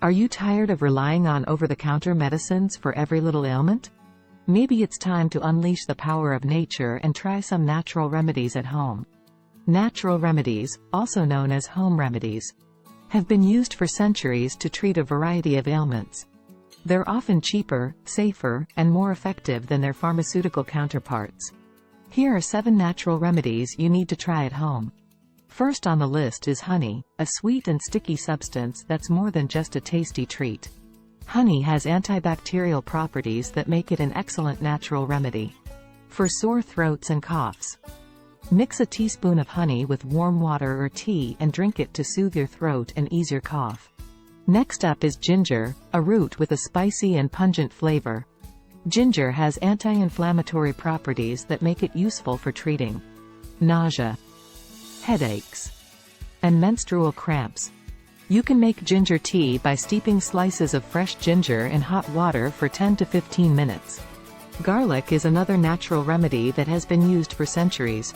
Are you tired of relying on over-the-counter medicines for every little ailment? Maybe it's time to unleash the power of nature and try some natural remedies at home. Natural remedies, also known as home remedies, have been used for centuries to treat a variety of ailments. They're often cheaper, safer, and more effective than their pharmaceutical counterparts. Here are 7 natural remedies you need to try at home. First on the list is honey, a sweet and sticky substance that's more than just a tasty treat. Honey has antibacterial properties that make it an excellent natural remedy for sore throats and coughs. Mix a teaspoon of honey with warm water or tea and drink it to soothe your throat and ease your cough. Next up is ginger, a root with a spicy and pungent flavor. Ginger has anti-inflammatory properties that make it useful for treating nausea, headaches, and menstrual cramps. You can make ginger tea by steeping slices of fresh ginger in hot water for 10 to 15 minutes. Garlic is another natural remedy that has been used for centuries.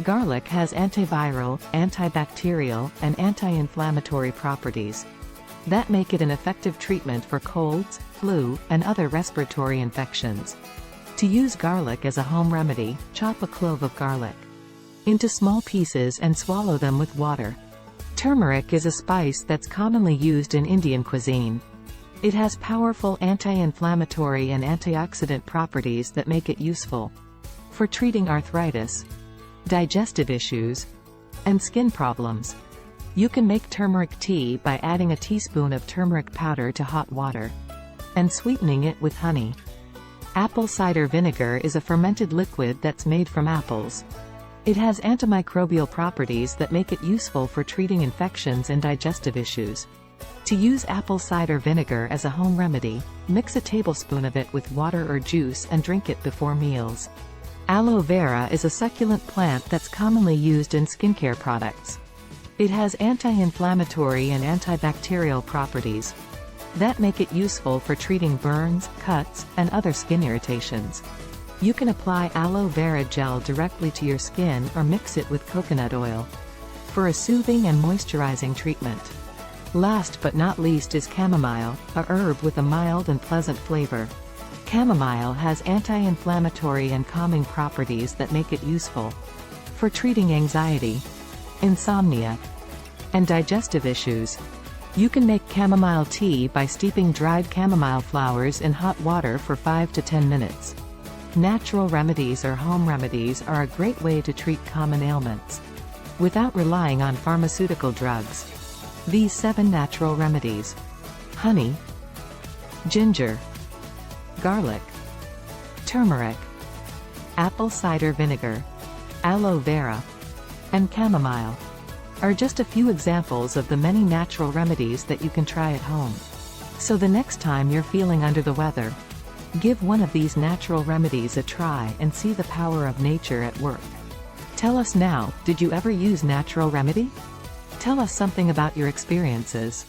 Garlic has antiviral, antibacterial, and anti-inflammatory properties that make it an effective treatment for colds, flu, and other respiratory infections. To use garlic as a home remedy, chop a clove of garlic into small pieces and swallow them with water. Turmeric is a spice that's commonly used in Indian cuisine. It has powerful anti-inflammatory and antioxidant properties that make it useful for treating arthritis, digestive issues, and skin problems. You can make turmeric tea by adding a teaspoon of turmeric powder to hot water and sweetening it with honey. Apple cider vinegar is a fermented liquid that's made from apples. It has antimicrobial properties that make it useful for treating infections and digestive issues. To use apple cider vinegar as a home remedy, mix a tablespoon of it with water or juice and drink it before meals. Aloe vera is a succulent plant that's commonly used in skincare products. It has anti-inflammatory and antibacterial properties that make it useful for treating burns, cuts, and other skin irritations. You can apply aloe vera gel directly to your skin or mix it with coconut oil for a soothing and moisturizing treatment. Last but not least is chamomile, a herb with a mild and pleasant flavor. Chamomile has anti-inflammatory and calming properties that make it useful for treating anxiety, insomnia, and digestive issues. You can make chamomile tea by steeping dried chamomile flowers in hot water for 5 to 10 minutes. Natural remedies or home remedies are a great way to treat common ailments without relying on pharmaceutical drugs. These 7 natural remedies: honey, ginger, garlic, turmeric, apple cider vinegar, aloe vera, and chamomile, are just a few examples of the many natural remedies that you can try at home. So the next time you're feeling under the weather, give one of these natural remedies a try and see the power of nature at work. Tell us now, did you ever use natural remedy? Tell us something about your experiences.